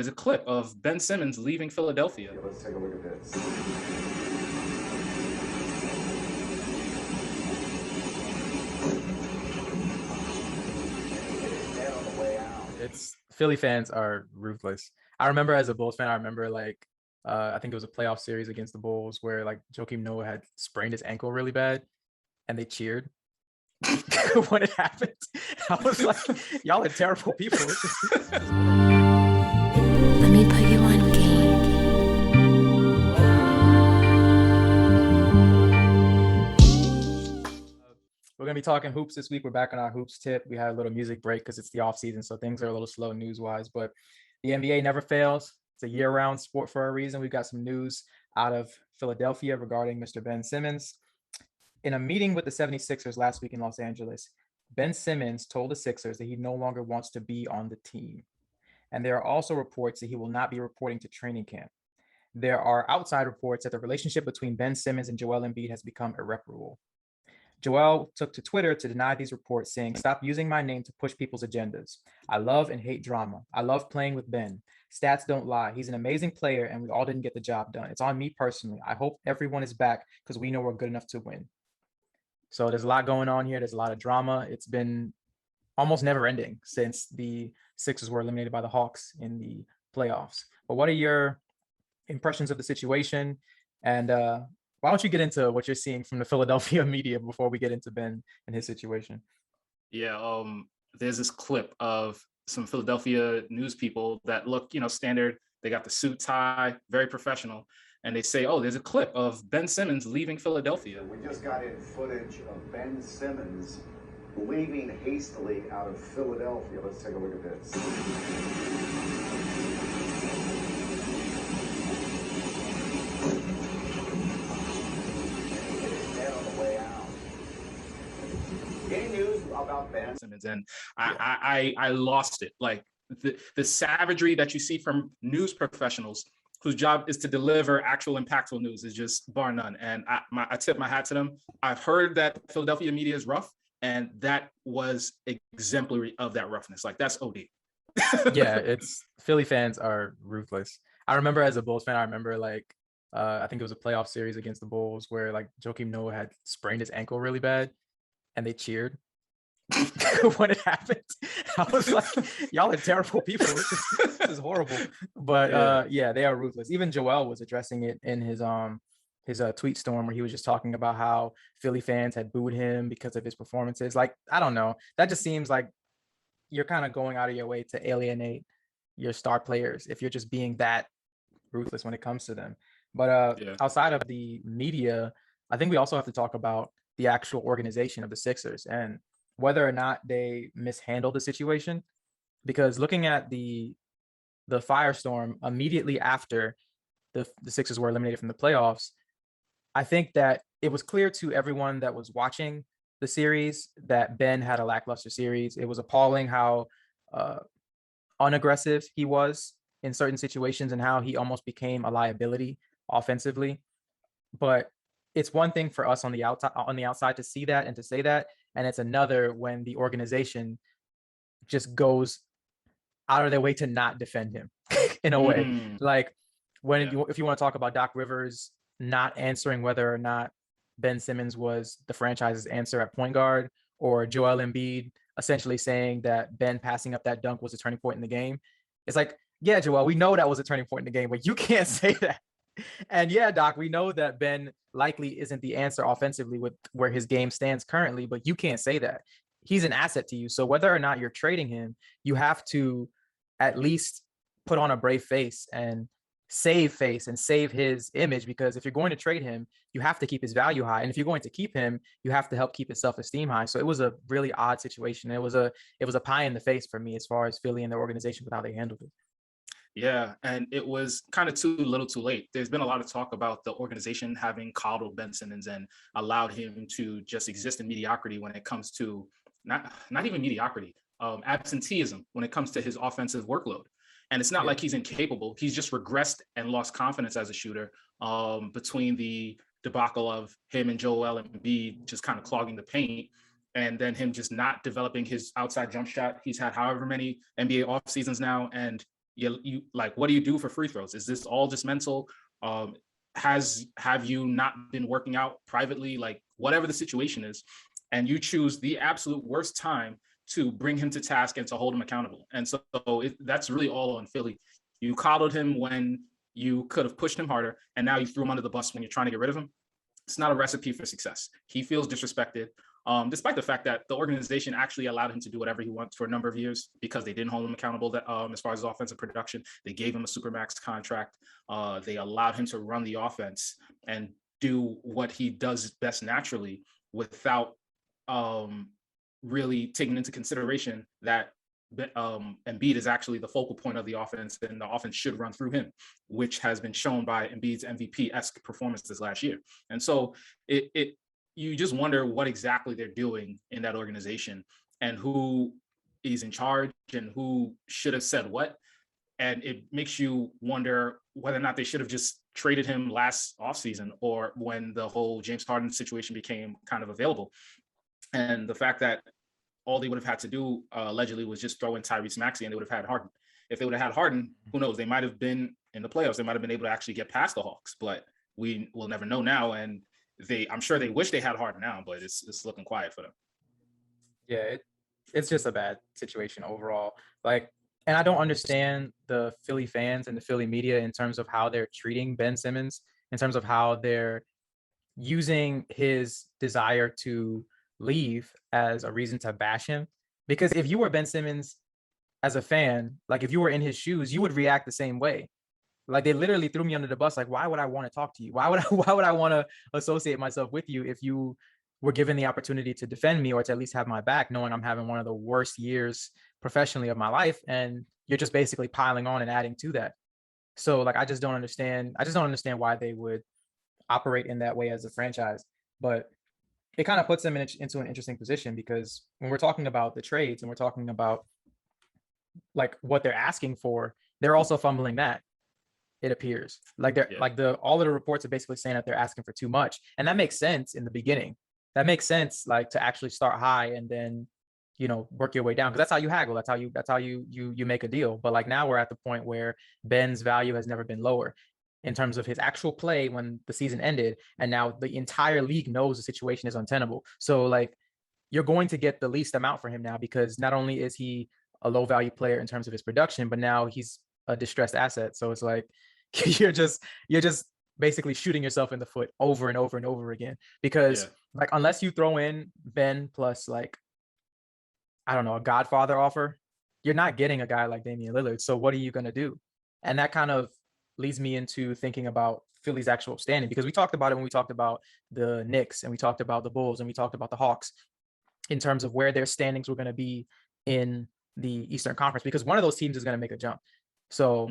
There's a clip of Ben Simmons leaving Philadelphia. Yeah, let's take a look at this. Dead on the way out. It's Philly fans are ruthless. I remember as a Bulls fan, I remember I think it was a playoff series against the Bulls where like Joakim Noah had sprained his ankle really bad and they cheered when it happened. I was like, y'all are terrible people. Let me put you on game. We're gonna be talking hoops this week. We're back on our hoops tip. We had a little music break because it's the off season, so things are a little slow news-wise. But the NBA never fails. It's a year-round sport for a reason. We've got some news out of Philadelphia regarding Mr. Ben Simmons. In a meeting with the 76ers last week in Los Angeles, Ben Simmons told the Sixers that he no longer wants to be on the team. And there are also reports that he will not be reporting to training camp. There are outside reports that the relationship between Ben Simmons and Joel Embiid has become irreparable. Joel took to Twitter to deny these reports, saying, "Stop using my name to push people's agendas. I love and hate drama. I love playing with Ben. Stats don't lie. He's an amazing player, and we all didn't get the job done. It's on me personally. I hope everyone is back because we know we're good enough to win." So there's a lot going on here. There's a lot of drama. It's been almost never ending since the Sixers were eliminated by the Hawks in the playoffs. But what are your impressions of the situation? And why don't you get into what you're seeing from the Philadelphia media before we get into Ben and his situation? Yeah, there's this clip of some Philadelphia news people that look, standard. They got the suit, tie, very professional. And they say, oh, there's a clip of Ben Simmons leaving Philadelphia. We just got in footage of Ben Simmons leaving hastily out of Philadelphia. Let's take a look at this. Dead on the way out. Any news about Ben Simmons? And I lost it. Like the savagery that you see from news professionals whose job is to deliver actual impactful news is just bar none. And I tip my hat to them. I've heard that Philadelphia media is rough, and that was exemplary of that roughness. Like, that's OD. Yeah, it's Philly fans are ruthless. I remember as a Bulls fan, I remember I think it was a playoff series against the Bulls where like Joakim Noah had sprained his ankle really bad and they cheered when it happened. I was like, y'all are terrible people. This is horrible. But yeah, they are ruthless. Even Joel was addressing it in his tweet storm where he was just talking about how Philly fans had booed him because of his performances. Like, I don't know. That just seems like you're kind of going out of your way to alienate your star players if you're just being that ruthless when it comes to them. But outside of the media, I think we also have to talk about the actual organization of the Sixers and whether or not they mishandled the situation. Because looking at the firestorm immediately after the Sixers were eliminated from the playoffs, I think that it was clear to everyone that was watching the series that Ben had a lackluster series. It was appalling how unaggressive he was in certain situations and how he almost became a liability offensively. But it's one thing for us on the outside to see that and to say that, and it's another when the organization just goes out of their way to not defend him in a way. Like if you want to talk about Doc Rivers not answering whether or not Ben Simmons was the franchise's answer at point guard, or Joel Embiid essentially saying that Ben passing up that dunk was a turning point in the game. It's like, yeah, Joel, we know that was a turning point in the game, but you can't say that. And yeah, Doc, we know that Ben likely isn't the answer offensively with where his game stands currently, but you can't say that. He's an asset to you. So whether or not you're trading him, you have to at least put on a brave face and save his image, because if you're going to trade him, you have to keep his value high. And if you're going to keep him, you have to help keep his self-esteem high. So it was a really odd situation. It was a pie in the face for me as far as Philly and the organization with how they handled it. Yeah, and it was kind of too little too late. There's been a lot of talk about the organization having coddled Ben Simmons and allowed him to just exist in mediocrity when it comes to not even mediocrity, absenteeism when it comes to his offensive workload. And it's not like he's incapable. He's just regressed and lost confidence as a shooter between the debacle of him and Joel Embiid just kind of clogging the paint, and then him just not developing his outside jump shot. He's had however many NBA off seasons now, and you like, what do you do for free throws? Is this all just mental? Have you not been working out privately? Like, whatever the situation is, and you choose the absolute worst time to bring him to task and to hold him accountable. And so that's really all on Philly. You coddled him when you could have pushed him harder, and now you threw him under the bus when you're trying to get rid of him. It's not a recipe for success. He feels disrespected, despite the fact that the organization actually allowed him to do whatever he wants for a number of years because they didn't hold him accountable as far as offensive production. They gave him a supermax contract. They allowed him to run the offense and do what he does best naturally without really taking into consideration that Embiid is actually the focal point of the offense, and the offense should run through him, which has been shown by Embiid's MVP-esque performance this last year. And so you just wonder what exactly they're doing in that organization and who is in charge and who should have said what. And it makes you wonder whether or not they should have just traded him last offseason or when the whole James Harden situation became kind of available. And the fact that all they would have had to do allegedly was just throw in Tyrese Maxey and they would have had Harden. If they would have had Harden, who knows? They might have been in the playoffs. They might have been able to actually get past the Hawks, but we will never know now. And I'm sure they wish they had Harden now, but it's looking quiet for them. Yeah, it's just a bad situation overall. Like, and I don't understand the Philly fans and the Philly media in terms of how they're treating Ben Simmons, in terms of how they're using his desire to leave as a reason to bash him. Because if you were Ben Simmons as a fan, like if you were in his shoes, you would react the same way. Like, they literally threw me under the bus. Like, why would I want to talk to you? Why would I want to associate myself with you if you were given the opportunity to defend me or to at least have my back, knowing I'm having one of the worst years professionally of my life, and you're just basically piling on and adding to that. So like, I just don't understand why they would operate in that way as a franchise. But it kind of puts them into an interesting position, because when we're talking about the trades and we're talking about like what they're asking for, they're also fumbling that. It appears like all of the reports are basically saying that they're asking for too much, and that makes sense in the beginning. That makes sense, like, to actually start high and then, you know, work your way down, because that's how you haggle. That's how you make a deal. But like, now we're at the point where Ben's value has never been lower in terms of his actual play when the season ended, and now the entire league knows the situation is untenable. So like, you're going to get the least amount for him now, because not only is he a low value player in terms of his production, but now he's a distressed asset. So it's like, you're just basically shooting yourself in the foot over and over and over again, because like, unless you throw in Ben plus, like, I don't know, a Godfather offer, you're not getting a guy like Damian Lillard. So what are you going to do? And that kind of leads me into thinking about Philly's actual standing, because we talked about it when we talked about the Knicks and we talked about the Bulls and we talked about the Hawks in terms of where their standings were going to be in the Eastern Conference, because one of those teams is going to make a jump. So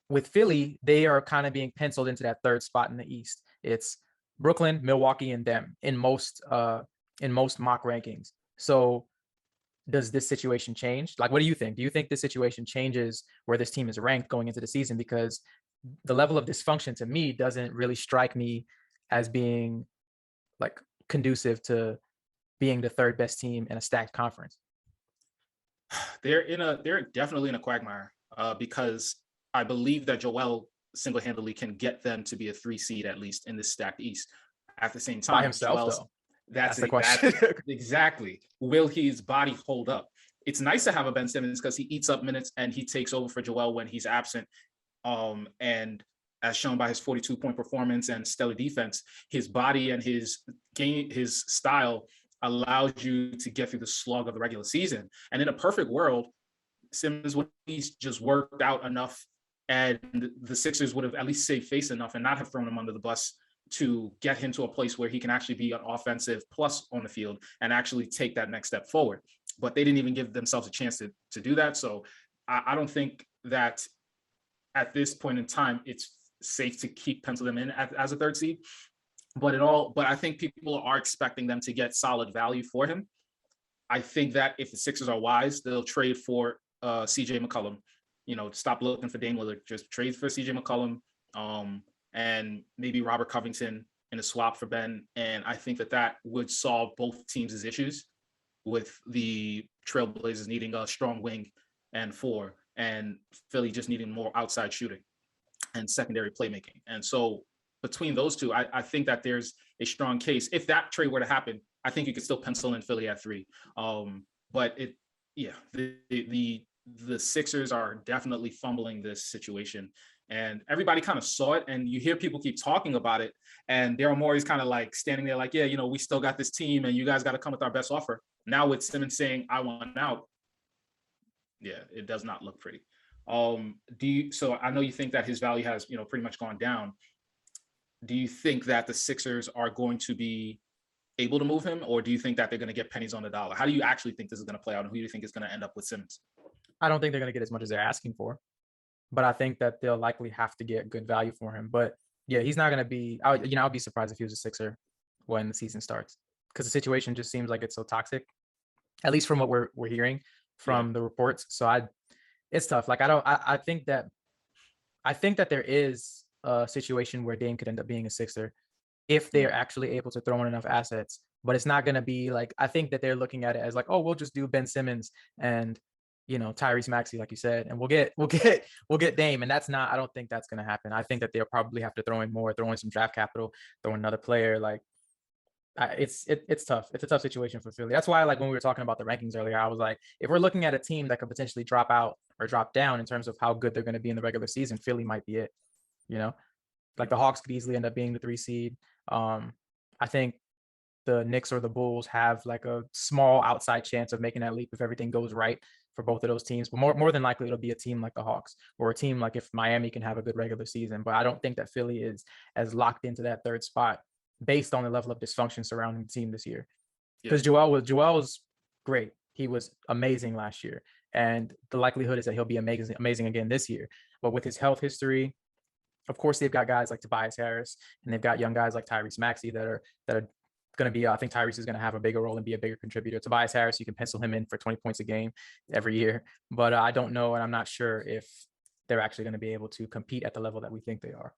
with Philly, they are kind of being penciled into that third spot in the East. It's Brooklyn, Milwaukee, and them in most mock rankings. So does this situation change? Like, what do you think? Do you think this situation changes where this team is ranked going into the season? Because the level of dysfunction to me doesn't really strike me as being like conducive to being the third best team in a stacked conference. They're definitely in a quagmire because I believe that Joel single-handedly can get them to be a 3 seed at least in this stacked East. At the same time, by himself, though. That's the question. Exactly. Will his body hold up? It's nice to have a Ben Simmons because he eats up minutes and he takes over for Joel when he's absent. And as shown by his 42-point performance and stellar defense, his body and his game, his style allows you to get through the slog of the regular season. And in a perfect world, Simmons would at least just worked out enough, and the Sixers would have at least saved face enough and not have thrown him under the bus to get him to a place where he can actually be an offensive plus on the field and actually take that next step forward. But they didn't even give themselves a chance to do that. So I don't think that at this point in time, it's safe to keep pencil them in as a third seed. But I think people are expecting them to get solid value for him. I think that if the Sixers are wise, they'll trade for CJ McCollum, stop looking for Dame Lillard, just trade for CJ McCollum, and maybe Robert Covington in a swap for Ben. And I think that would solve both teams' issues with the Trailblazers needing a strong wing and 4, and Philly just needing more outside shooting and secondary playmaking. And so between those two, I think that there's a strong case. If that trade were to happen, I think you could still pencil in Philly at 3. But the Sixers are definitely fumbling this situation, and everybody kind of saw it. And you hear people keep talking about it, and Daryl Morey's kind of like standing there like, yeah, we still got this team, and you guys got to come with our best offer. Now with Simmons saying, I want out, yeah, it does not look pretty. So I know you think that his value has, pretty much gone down. Do you think that the Sixers are going to be able to move him, or do you think that they're going to get pennies on the dollar? How do you actually think this is going to play out, and who do you think is going to end up with Simmons? I don't think they're going to get as much as they're asking for, but I think that they'll likely have to get good value for him. But yeah, he's not going to be, I'll be surprised if he was a Sixer when the season starts, because the situation just seems like it's so toxic, at least from what we're hearing from the reports. So it's tough. Like, I think that there is a situation where Dame could end up being a Sixer if they're actually able to throw in enough assets, but it's not going to be like, I think that they're looking at it as like, oh, we'll just do Ben Simmons and, Tyrese Maxey, like you said, and we'll get Dame. And I don't think that's going to happen. I think that they'll probably have to throw in some draft capital, throw in another player. Like, it's tough. It's a tough situation for Philly. That's why, like, when we were talking about the rankings earlier, I was like, if we're looking at a team that could potentially drop out or drop down in terms of how good they're going to be in the regular season, Philly might be it. Like the Hawks could easily end up being the 3 seed. I think the Knicks or the Bulls have like a small outside chance of making that leap if everything goes right for both of those teams. But more than likely, it'll be a team like the Hawks, or a team like if Miami can have a good regular season. But I don't think that Philly is as locked into that 3rd spot based on the level of dysfunction surrounding the team this year. Because Joel was great. He was amazing last year. And the likelihood is that he'll be amazing again this year. But with his health history, of course, they've got guys like Tobias Harris, and they've got young guys like Tyrese Maxey that are going to be, I think Tyrese is going to have a bigger role and be a bigger contributor. Tobias Harris, you can pencil him in for 20 points a game every year, but I don't know. And I'm not sure if they're actually going to be able to compete at the level that we think they are.